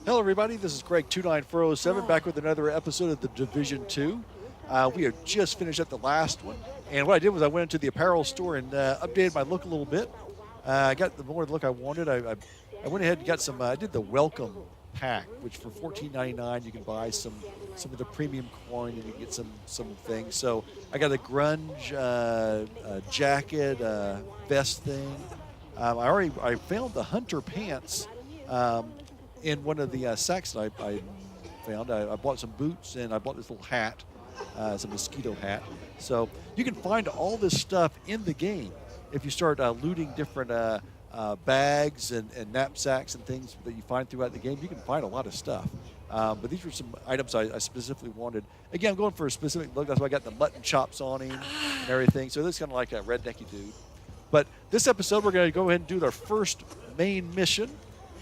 Hello, everybody. This is Greg 29407 back with another episode of the Division 2. We have just finished up the last one, and what I did was I went into the apparel store and updated my look a little bit. I got the more look I wanted. I went ahead and got some. I did the welcome pack, which for $14.99 you can buy some of the premium coin and you can get some things. So I got a grunge jacket, vest thing. I found the hunter pants. In one of the sacks that I found. I bought some boots and I bought this little hat, some mosquito hat. So you can find all this stuff in the game if you start looting different bags and knapsacks and things that you find throughout the game. You can find a lot of stuff. But these were some items I specifically wanted. Again, I'm going for a specific look. That's why I got the mutton chops on him and everything. So this is kind of like a rednecky dude. But this episode, we're going to go ahead and do our first main mission.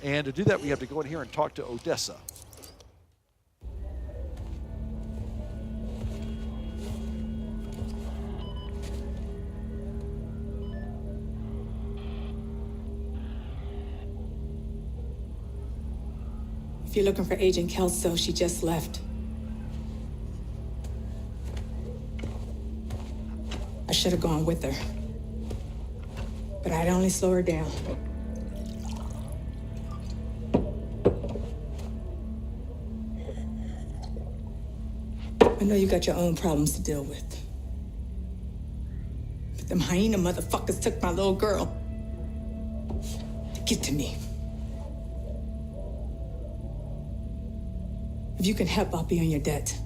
And to do that, we have to go in here and talk to Odessa. If you're looking for Agent Kelso, she just left. I should have gone with her. But I'd only slow her down. I know you got your own problems to deal with. But them hyena motherfuckers took my little girl. Get to me. If you can help, I'll be on your debt.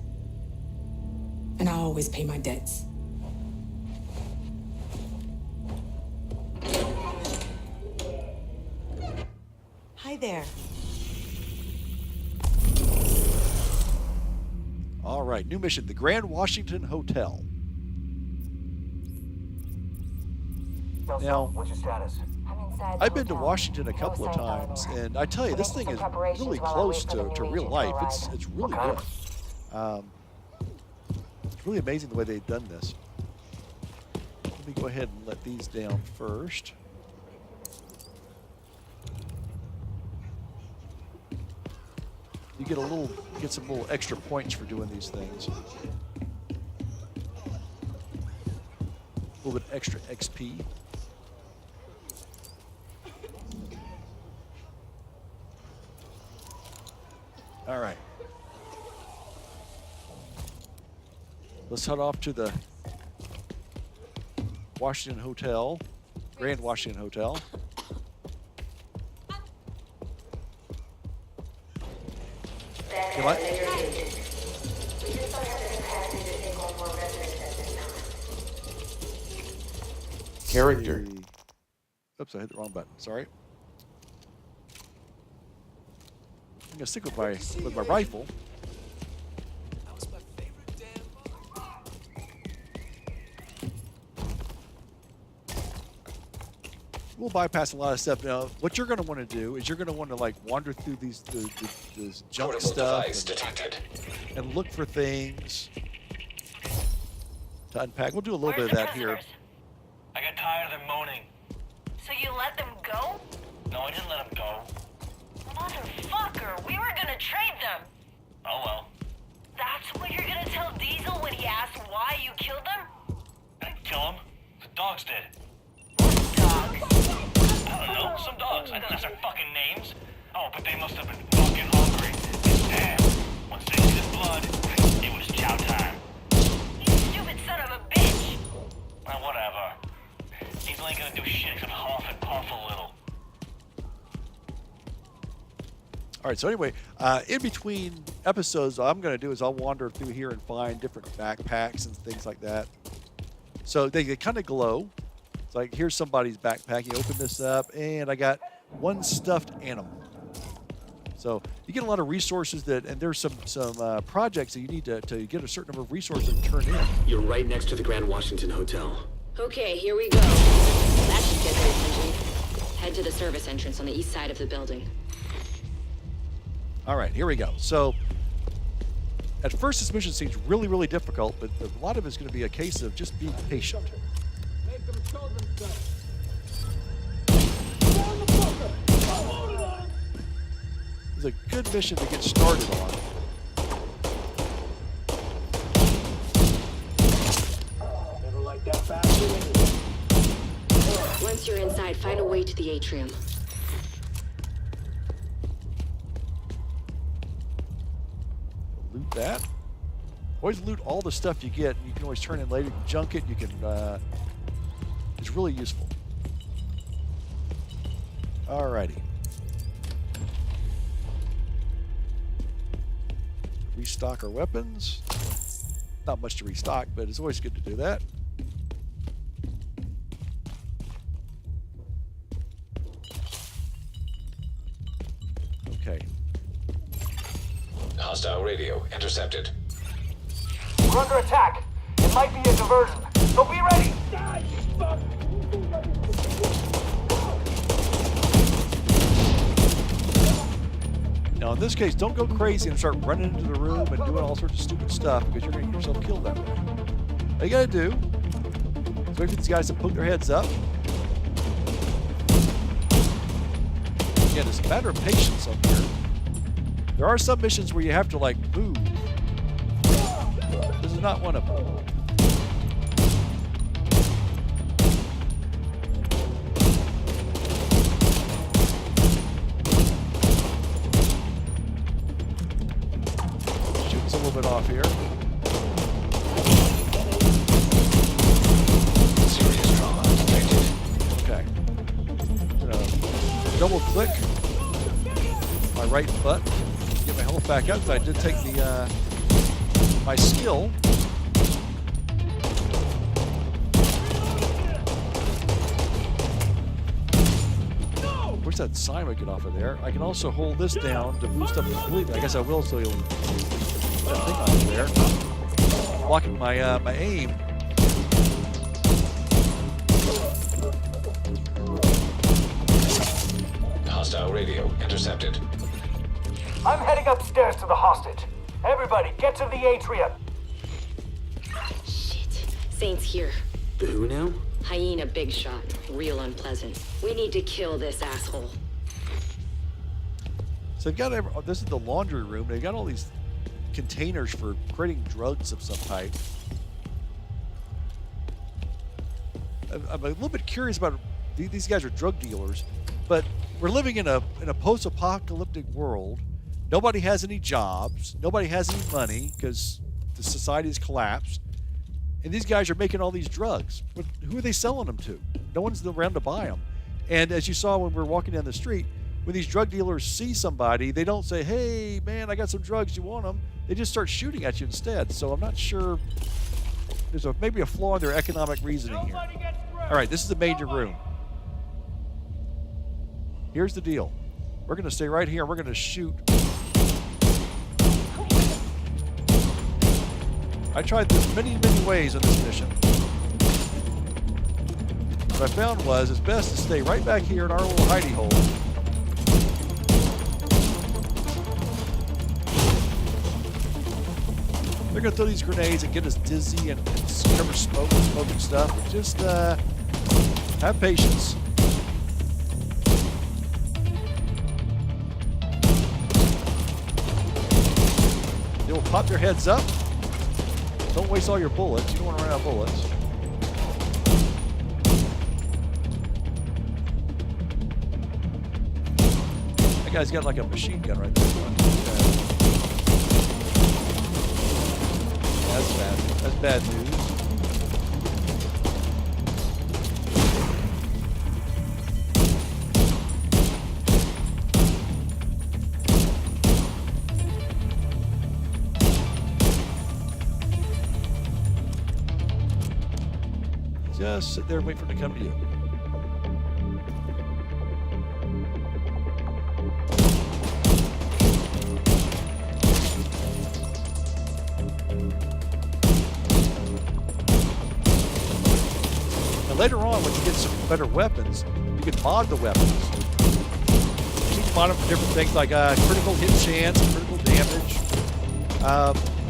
And I always pay my debts. Hi there. All right, new mission, the Grand Washington Hotel. Now, what's your status? I've been to Washington a couple of times, and I tell you, this thing is really close to real life. It's really good. It's really amazing the way they've done this. Let me go ahead and let these down first. You get some little extra points for doing these things. A little bit extra XP. All right. Let's head off to the Washington Hotel, Grand Washington Hotel. You what? Character. Oops, I hit the wrong button. Sorry. I'm gonna stick with my rifle. We'll bypass a lot of stuff. Now, what you're going to want to do is you're going to want to like wander through this junk stuff and look for things to unpack. We'll do a little bit of that here. I got tired of them moaning. So you let them go? No, I didn't let them go. Motherfucker, we were gonna trade them. Oh well. That's what you're gonna tell Diesel when he asks why you killed them? I didn't kill them. The dogs did. What dog? I don't know. Some dogs. I didn't ask their fucking names. Oh, but they must have been fucking hungry. And damn, once they needed blood, it was chow time. You stupid son of a bitch. Well, whatever. Diesel ain't gonna do shit except huff and puff a little. All right, so anyway, in between episodes, what I'm going to do is I'll wander through here and find different backpacks and things like that. So they kind of glow. It's like, here's somebody's backpack. You open this up, and I got one stuffed animal. So you get a lot of resources and there's some projects that you need to get a certain number of resources and turn in. You're right next to the Grand Washington Hotel. Okay, here we go. That should get their attention. Head to the service entrance on the east side of the building. All right, here we go. So at first this mission seems really, really difficult, but a lot of it's going to be a case of just being patient. Make them show themselves. is a good mission to get started on. Never like that bastard anyway. Once you're inside, find a way to the atrium. Loot that. Always loot all the stuff you get. You can always turn in later. You can junk it. You can. It's really useful. Alrighty. Restock our weapons. Not much to restock, but it's always good to do that. Okay. Hostile radio intercepted. We're under attack. It might be a diversion, so be ready. Now, in this case, don't go crazy and start running into the room and doing all sorts of stupid stuff because you're going to get yourself killed that way. All you got to do is wait for these guys to poke their heads up. Again, it's a matter of patience up here. There are some missions where you have to, like, move. This is not one of them. Shooting a little bit off here. Serious trauma detected. Okay. I'm gonna double click my right butt. Get my health back up. I did take the my skill. Wish that sign would get off of there. I can also hold this down to boost up completely. I guess I will, so you'll that thing off there. Blocking my my aim. Hostile radio intercepted. I'm heading upstairs to the hostage. Everybody, get to the atrium. Shit. Saint's here. The who now? Hyena big shot. Real unpleasant. We need to kill this asshole. So they've got this is the laundry room. They've got all these containers for creating drugs of some type. I'm a little bit curious about these guys are drug dealers, but we're living in a post-apocalyptic world. Nobody has any jobs. Nobody has any money because the society has collapsed. And these guys are making all these drugs. But who are they selling them to? No one's around to buy them. And as you saw when we were walking down the street, when these drug dealers see somebody, they don't say, "Hey, man, I got some drugs. You want them?" They just start shooting at you instead. So I'm not sure. There's maybe a flaw in their economic reasoning here. All right, this is the major room. Here's the deal. We're going to stay right here. We're going to shoot. I tried this many ways on this mission. What I found was it's best to stay right back here in our little hidey hole. They're going to throw these grenades and get us dizzy and cover smoke and smoking stuff. But just have patience. They will pop their heads up. Don't waste all your bullets. You don't want to run out of bullets. That guy's got like a machine gun right there. That's bad. That's bad news. Just sit there and wait for it to come to you. Now later on, when you get some better weapons, you can mod the weapons. You can mod them for different things like critical hit chance, critical damage.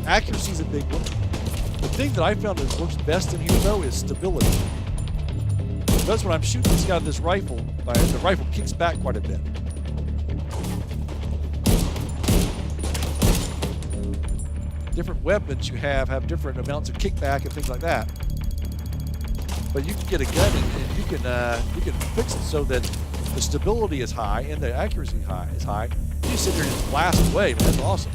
Accuracy is a big one. The thing that I found that works best in here, though, is stability. Because when I'm shooting this guy with this rifle, the rifle kicks back quite a bit. different weapons you have different amounts of kickback and things like that. But you can get a gun and you can fix it so that the stability is high and the accuracy is high. You sit there and just blast away, man. That's awesome.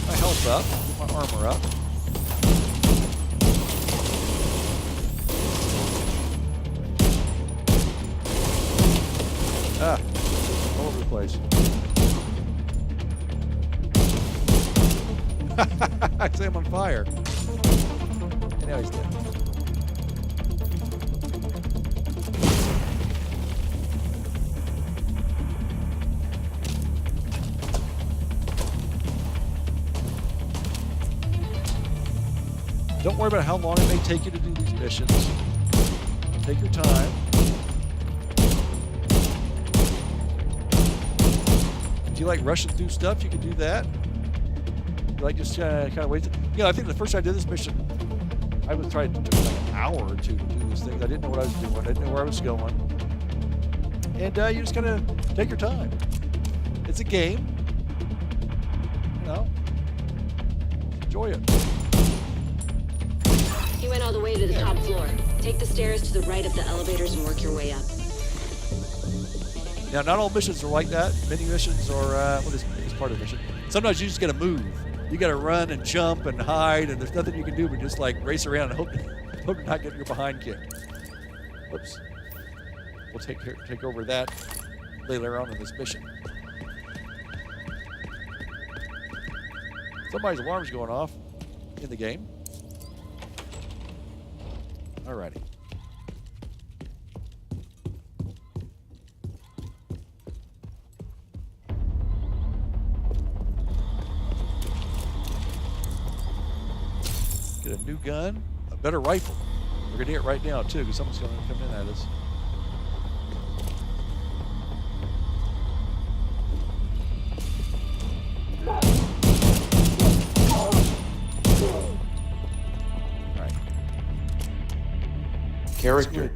My health up, get my armor up. Ah, all over the place. I say I'm on fire. And now he's dead. Don't worry about how long it may take you to do these missions. Take your time. If you like rushing through stuff, you can do that. Like just kind of wait. I think the first time I did this mission, I was trying to do like an hour or two to do these things. I didn't know what I was doing. I didn't know where I was going. And you just kind of take your time. It's a game. Enjoy it. You went all the way to the top floor. Take the stairs to the right of the elevators and work your way up. Now, not all missions are like that. Many missions are, is part of the mission. Sometimes you just got to move. You got to run and jump and hide, and there's nothing you can do but just like race around and hope to not get your behind kicked. Whoops. We'll take over that later on in this mission. Somebody's alarm's going off in the game. Alrighty. Get a new gun, a better rifle. We're gonna get it right now too, because someone's gonna come in at us. Alright. Character.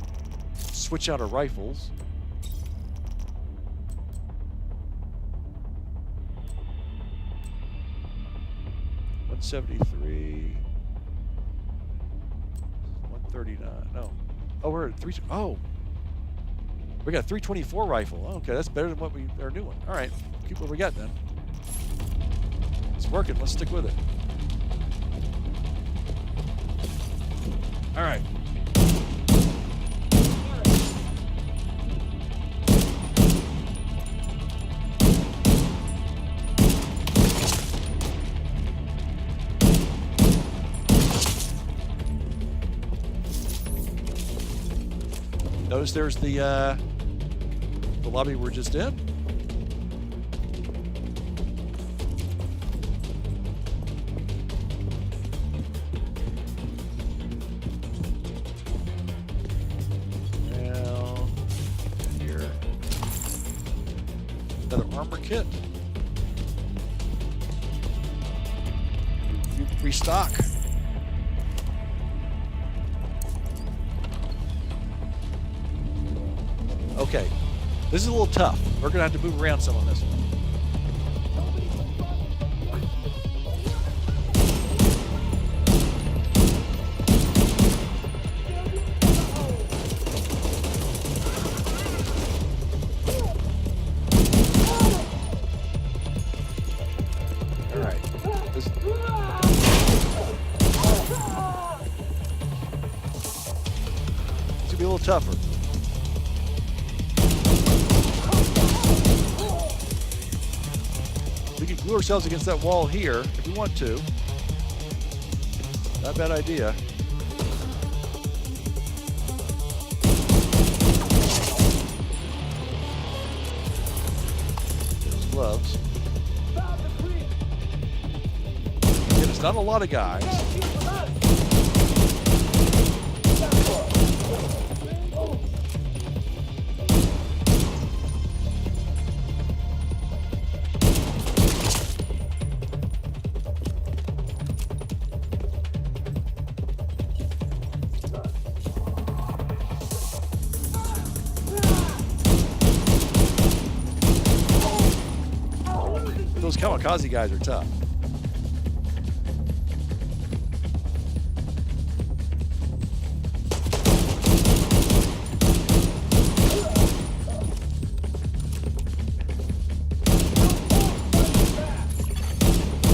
Switch out our rifles. $173. 139. No. Oh, we're at 3. Oh. We got a 324 rifle. Oh, okay, that's better than what we are doing. All right. Keep what we got then. It's working. Let's stick with it. All right. Notice there's the lobby we're just in. Now, here, another armor kit. You restock. Okay, this is a little tough. We're gonna have to move around some on this one. All right. It's gonna be a little tougher. We can glue ourselves against that wall here if we want to. Not a bad idea. There's gloves. Again, it's not a lot of guys. kamikaze guys are tough.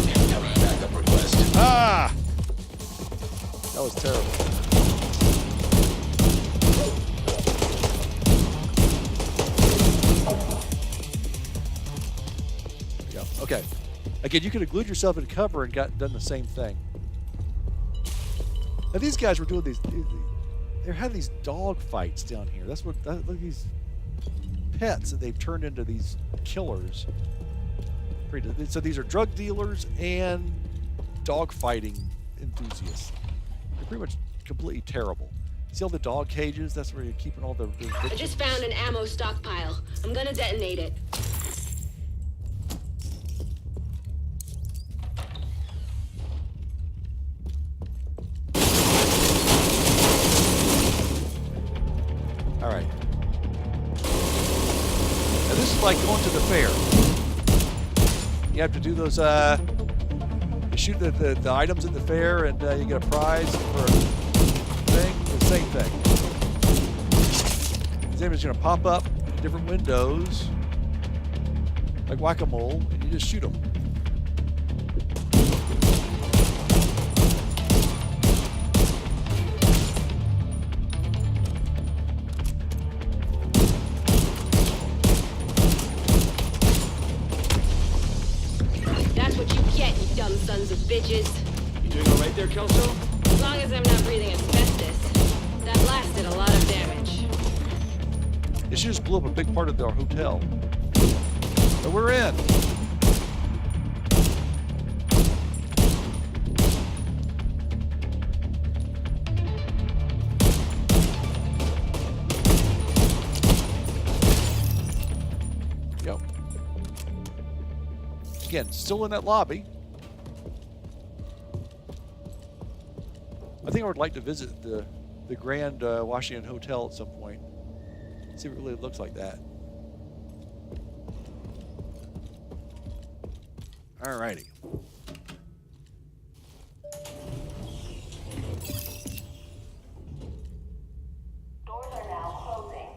Incoming backup request. Ah! That was terrible. Yeah. Okay. Again, you could have glued yourself in cover and done the same thing. Now these guys were doing they had these dog fights down here. Look at these pets that they've turned into these killers. So these are drug dealers and dog fighting enthusiasts. They're pretty much completely terrible. See all the dog cages? That's where you're keeping all the I just found an ammo stockpile. I'm gonna detonate it. All right. Now this is like going to the fair. You have to do those. You shoot the items at the fair, and you get a prize for a thing. The same thing. These enemies are going to pop up in different windows, like whack-a-mole, and you just shoot them. That's what you get, you dumb sons of bitches. You doing all right there, Kelso? As long as I'm not breathing asbestos. That blasted a lot of damage. It should just blew up a big part of our hotel. But we're in. Yep. Again, still in that lobby. I think I would like to visit the Grand Washington Hotel at some point. See what it really looks like that. Alrighty. Doors are now closing.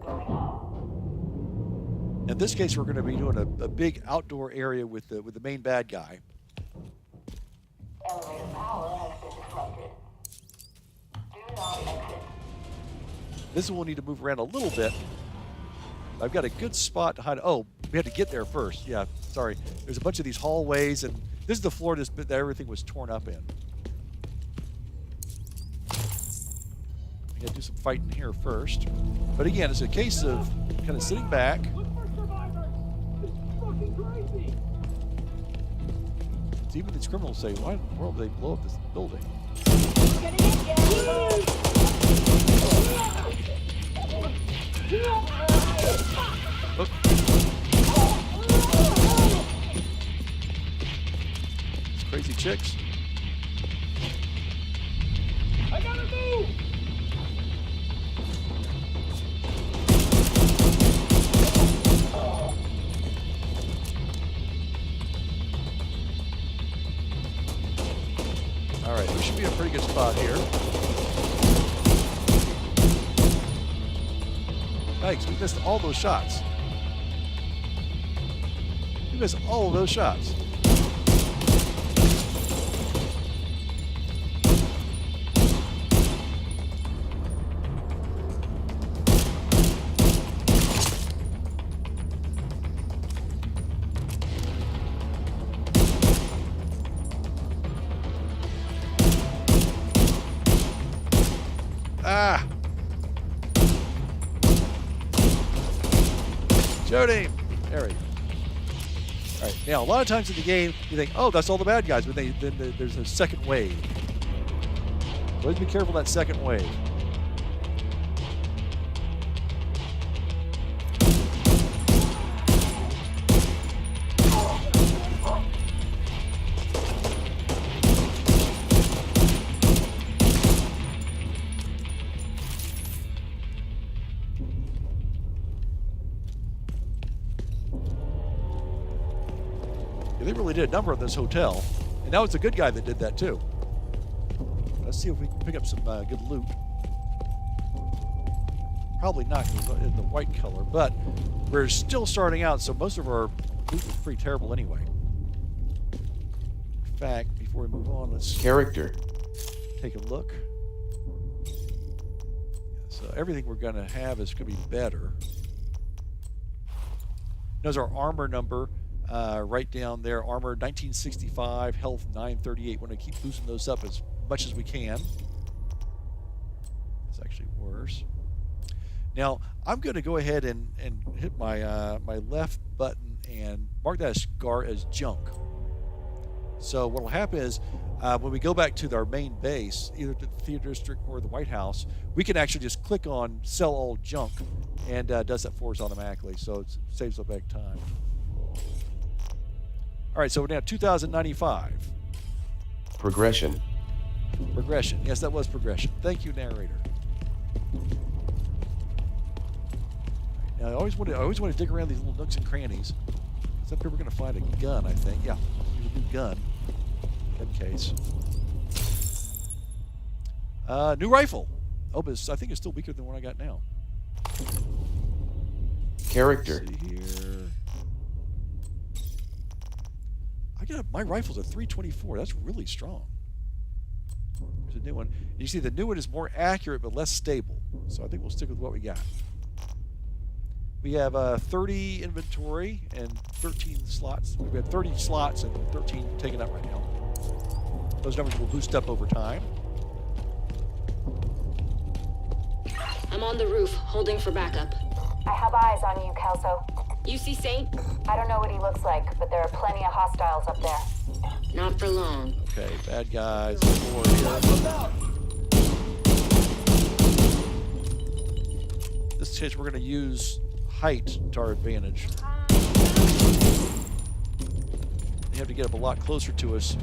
Going home. In this case, we're going to be doing a big outdoor area with the main bad guy. Elevator power has been disrupted. Do not exit. This one will need to move around a little bit. I've got a good spot to hide. Oh, we had to get there first. Yeah, sorry. There's a bunch of these hallways, and this is the floor that everything was torn up in. I got to do some fighting here first. But again, it's a case of kind of sitting back. So even these criminals say, why in the world did they blow up this building? Look. These crazy chicks. I gotta move! All right, we should be in a pretty good spot here. Thanks, we missed all those shots. We missed all of those shots. Ah! Shoot him! There we go. All right, now a lot of times in the game, you think, oh, that's all the bad guys, but then there's a second wave. Always be careful of that second wave. they really did a number on this hotel. And that was a good guy that did that too. Let's see if we can pick up some good loot. Probably not in the white color, but we're still starting out, so most of our loot was pretty terrible anyway. In fact, before we move on, let's Character. take a look. So everything we're going to have is going to be better. There's our armor number right down there. Armor 1965, health 938. We're going to keep boosting those up as much as we can. It's actually worse. Now, I'm going to go ahead and hit my my left button and mark that as junk. So what will happen is when we go back to our main base, either to the theater district or the White House, we can actually just click on sell all junk and does that for us automatically. So it saves us back time. All right, so we're now 2,095. Progression. Progression. Yes, that was progression. Thank you, narrator. Now, I always want to dig around these little nooks and crannies. Because up here we're going to find a gun, I think. Yeah, a new gun. Gun case. New rifle. Oh, but I think it's still weaker than what I got now. Character. Let's see here. My rifle's a 324. That's really strong. There's a new one. You see, the new one is more accurate but less stable. So I think we'll stick with what we got. We have 30 inventory and 13 slots. We have 30 slots and 13 taken up right now. Those numbers will boost up over time. I'm on the roof, holding for backup. I have eyes on you, Kelso. You see Saint? I don't know what he looks like, but there are plenty of hostiles up there. Not for long. Okay, bad guys. Four here. This case, we're going to use height to our advantage. They have to get up a lot closer to us.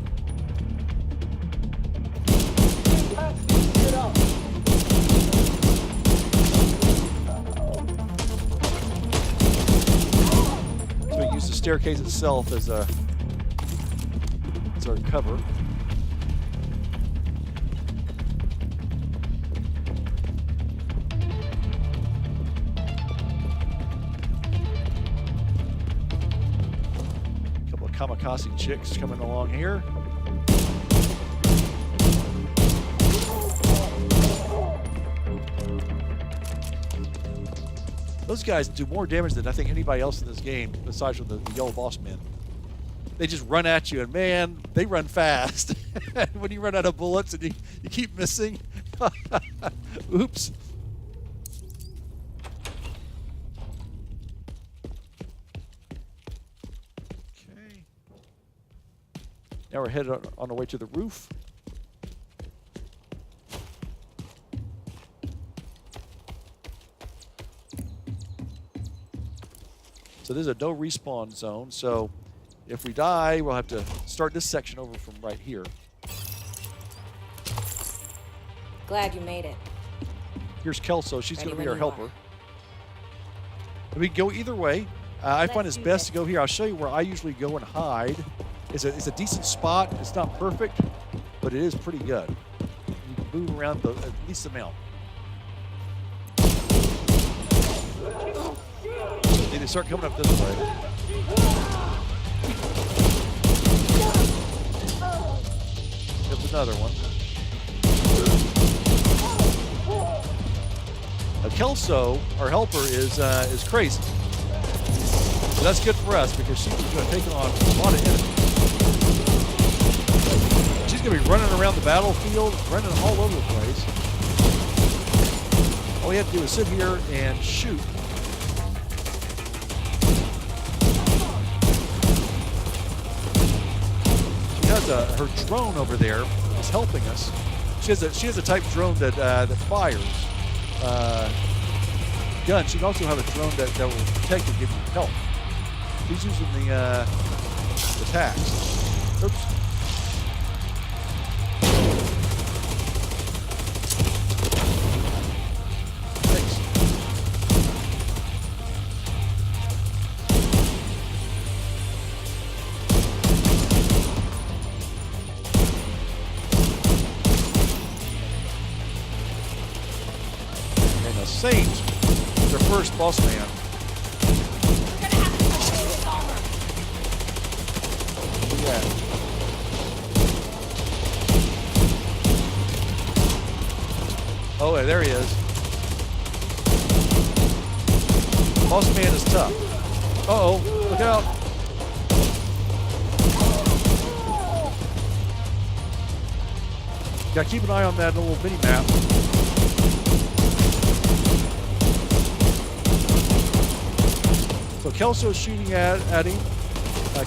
So we use the staircase itself as our cover. Kamikaze chicks coming along here. Those guys do more damage than I think anybody else in this game, besides from the yellow boss men. They just run at you, and man, they run fast. When you run out of bullets and you keep missing. Oops. Now we're headed on our way to the roof. So this is a no respawn zone, so if we die, we'll have to start this section over from right here. Glad you made it. Here's Kelso. She's going to be our when you helper. We can go either way. I find it's best to go here. I'll show you where I usually go and hide. It's a decent spot. It's not perfect, but it is pretty good. You can move around at least amount. They start coming up this way. There's another one. Now Kelso, our helper, is crazy. So that's good for us because she's going to take on a lot of enemies. She's going to be running around the battlefield, running all over the place. All you have to do is sit here and shoot. She has her drone over there is helping us. She has a type drone that fires guns. She can also have a drone that will protect and give you help. She's using the tax. Oops. Thanks. Saint, their first boss man. Yeah. Oh, yeah, there he is. Boss man is tough. Uh-oh, look out. Gotta keep an eye on that little mini map. So Kelso's shooting at him.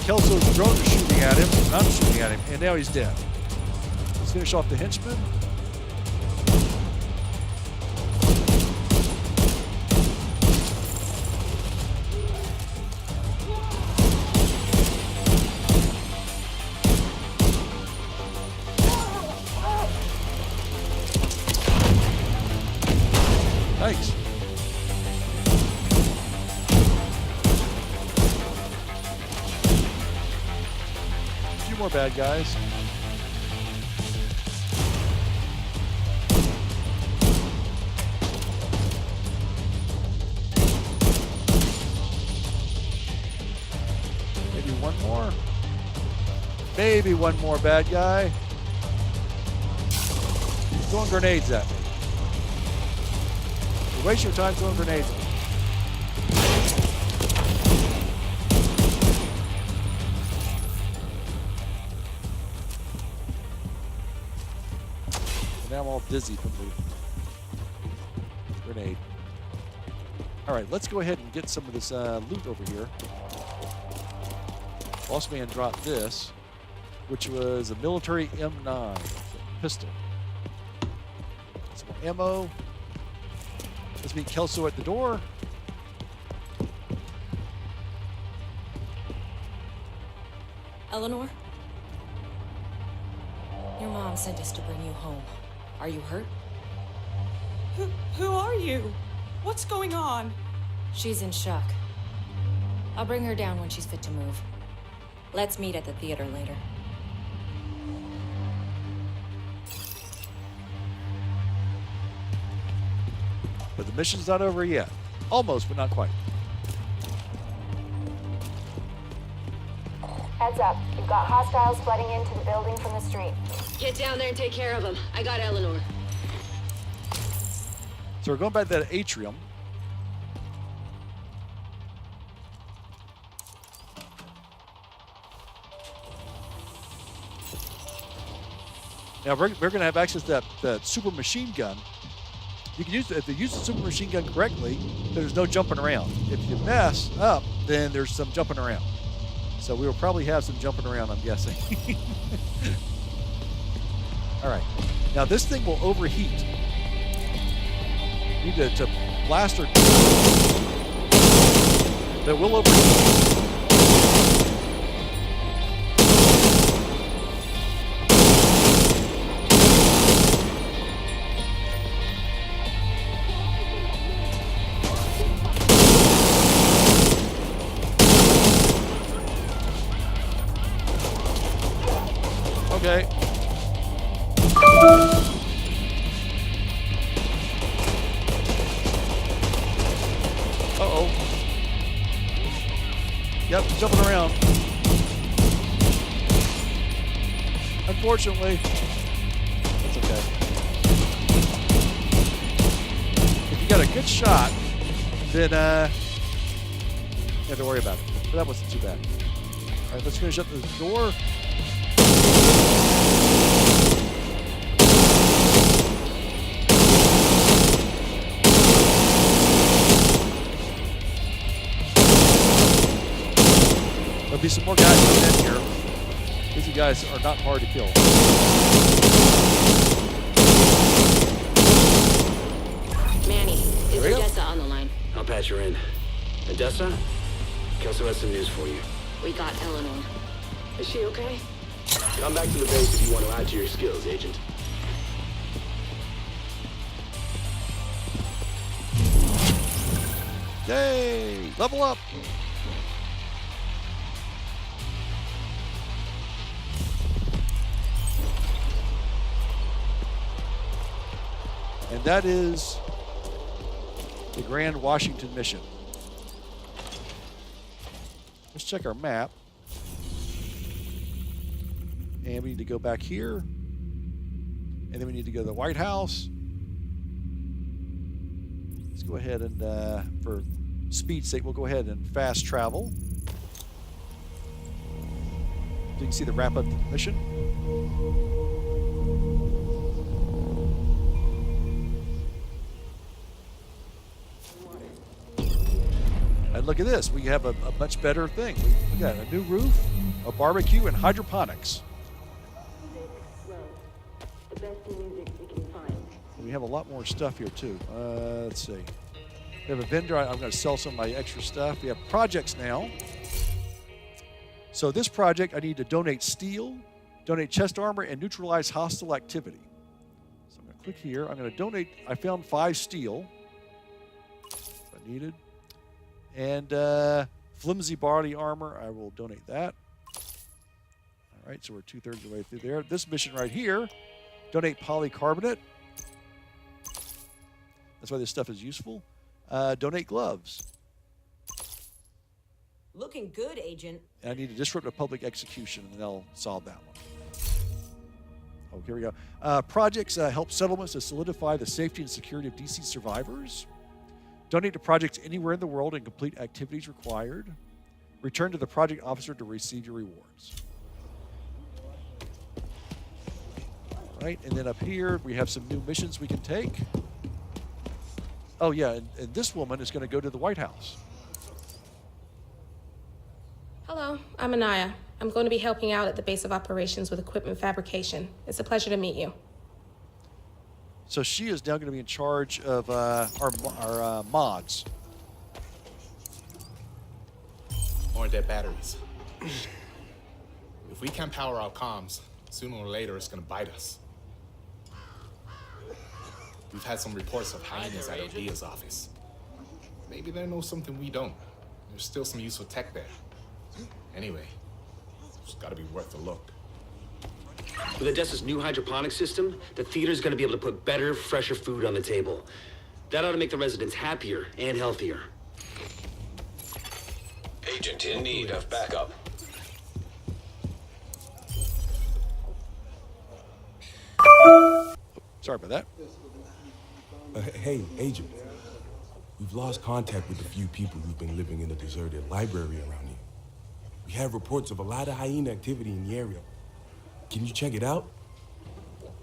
Kelso's drone is shooting at him. I'm shooting at him, and now he's dead. Let's finish off the henchman. Thanks. A few more bad guys. Maybe one more. Maybe one more bad guy. He's throwing grenades at me. You waste your time throwing grenades at me. Now I'm all dizzy from the grenade. All right, let's go ahead and get some of this loot over here. Boss man dropped this, which was a military M9 pistol. Some more ammo. Let's meet Kelso at the door. Eleanor? Your mom sent us to bring you home. Are you hurt? Who are you? What's going on? She's in shock. I'll bring her down when she's fit to move. Let's meet at the theater later. But the mission's not over yet. Almost, but not quite. Heads up. You've got hostiles flooding into the building from the street. Get down there and take care of them. I got Eleanor. So we're going back to that atrium. Now we're going to have access to that super machine gun. You can use it if you use the super machine gun correctly. There's no jumping around. If you mess up, then there's some jumping around. So we will probably have some jumping around, I'm guessing. All right. Now this thing will overheat. You need to blast her. That will overheat. Okay. Uh-oh. Yep, jumping around. Unfortunately, that's okay. If you got a good shot, then you have to worry about it. But that wasn't too bad. All right, let's finish up the door. There'll be some more guys coming in here. These guys are not hard to kill. Manny, is Odessa on the line? I'll patch her in. Odessa? Kelso has some news for you. We got Eleanor. Is she okay? Come back to the base if you want to add to your skills, Agent. Yay! Level up! And that is the Grand Washington mission. Let's check our map. And we need to go back here. And then we need to go to the White House. Let's go ahead and, for speed's sake, we'll go ahead and fast travel. So you can see the wrap up mission. And look at this. We have a much better thing. We got a new roof, a barbecue, and hydroponics. And we have a lot more stuff here, too. Let's see. We have a vendor. I'm going to sell some of my extra stuff. We have projects now. So this project, I need to donate steel, donate chest armor, and neutralize hostile activity. So I'm going to click here. I'm going to donate. I found 5 steel. If I needed. And flimsy body armor, I will donate that. All right, so we're 2/3 of the way through there. This mission right here, donate polycarbonate. That's why this stuff is useful. Donate gloves. Looking good, Agent. And I need to disrupt a public execution, and they'll solve that one. Oh, here we go. Projects help settlements to solidify the safety and security of DC survivors. Donate to projects anywhere in the world and complete activities required. Return to the project officer to receive your rewards. All right, and then up here we have some new missions we can take. Oh yeah, and this woman is going to go to the White House. Hello, I'm Anaya. I'm going to be helping out at the base of operations with equipment fabrication. It's a pleasure to meet you. So she is now going to be in charge of our mods. Or their batteries. If we can't power our comms, sooner or later it's going to bite us. We've had some reports of hyenas at Odella's office. Maybe they know something we don't. There's still some useful tech there. Anyway, it's got to be worth a look. With Odessa's new hydroponic system, the theater's gonna be able to put better, fresher food on the table. That ought to make the residents happier and healthier. Agent in need of backup. Sorry about that. Hey, Agent. We've lost contact with a few people who've been living in a deserted library around here. We have reports of a lot of hyena activity in the area. Can you check it out?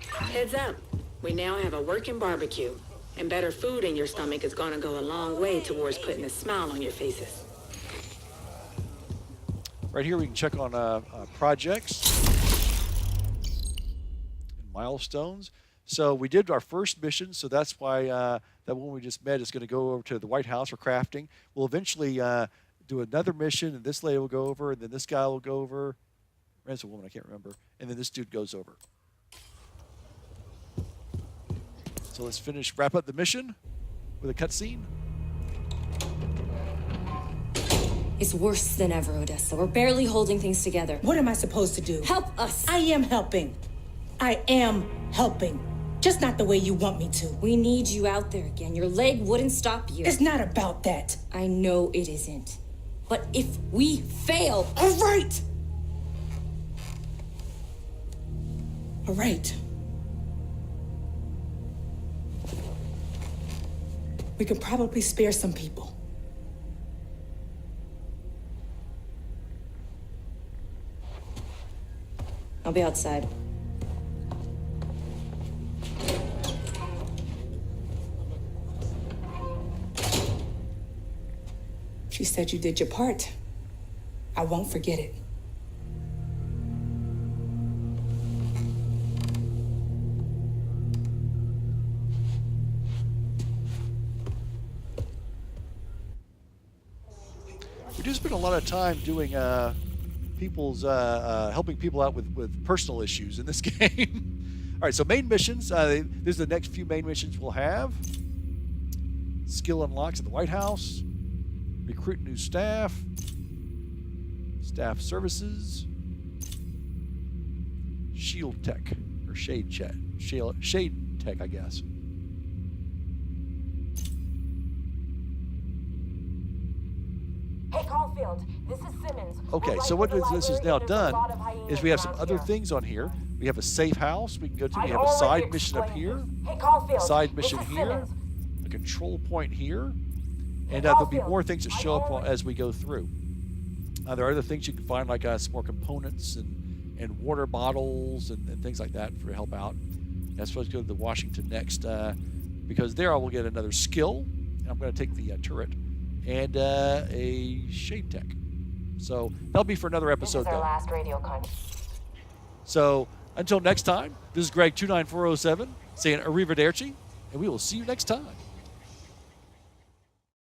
Heads up. We now have a working barbecue. And better food in your stomach is gonna go a long way towards putting a smile on your faces. Right here we can check on projects and milestones. So we did our first mission, so that's why that one we just met is going to go over to the White House for crafting. We'll eventually do another mission, and this lady will go over, and then this guy will go over. It's a woman, I can't remember. And then this dude goes over. So let's wrap up the mission with a cutscene. It's worse than ever, Odessa. We're barely holding things together. What am I supposed to do? Help us! I am helping. I am helping. Just not the way you want me to. We need you out there again. Your leg wouldn't stop you. It's not about that. I know it isn't. But if we fail... All right! All right. We can probably spare some people. I'll be outside. She said you did your part. I won't forget it. We do spend a lot of time doing people's helping people out with personal issues in this game. All right, so main missions. This is the next few main missions we'll have. Skill unlocks at the White House. Recruit new staff. Staff services. Shield tech or shade tech, I guess. Caulfield. This is Simmons. Okay, so what this is now done is we have some other things on here. We have a safe house we can go to. We have a side mission up here, a side mission here, a control point here, and there'll be more things that show up as we go through. There are other things you can find, like some more components and water bottles and things like that for help out. That's supposed to go to the Washington next, because there I will get another skill. And I'm going to take the turret and a shade tech. So that'll be for another episode. This is our last radio contact. So until next time, this is Greg 29407 saying arrivederci, and we will see you next time.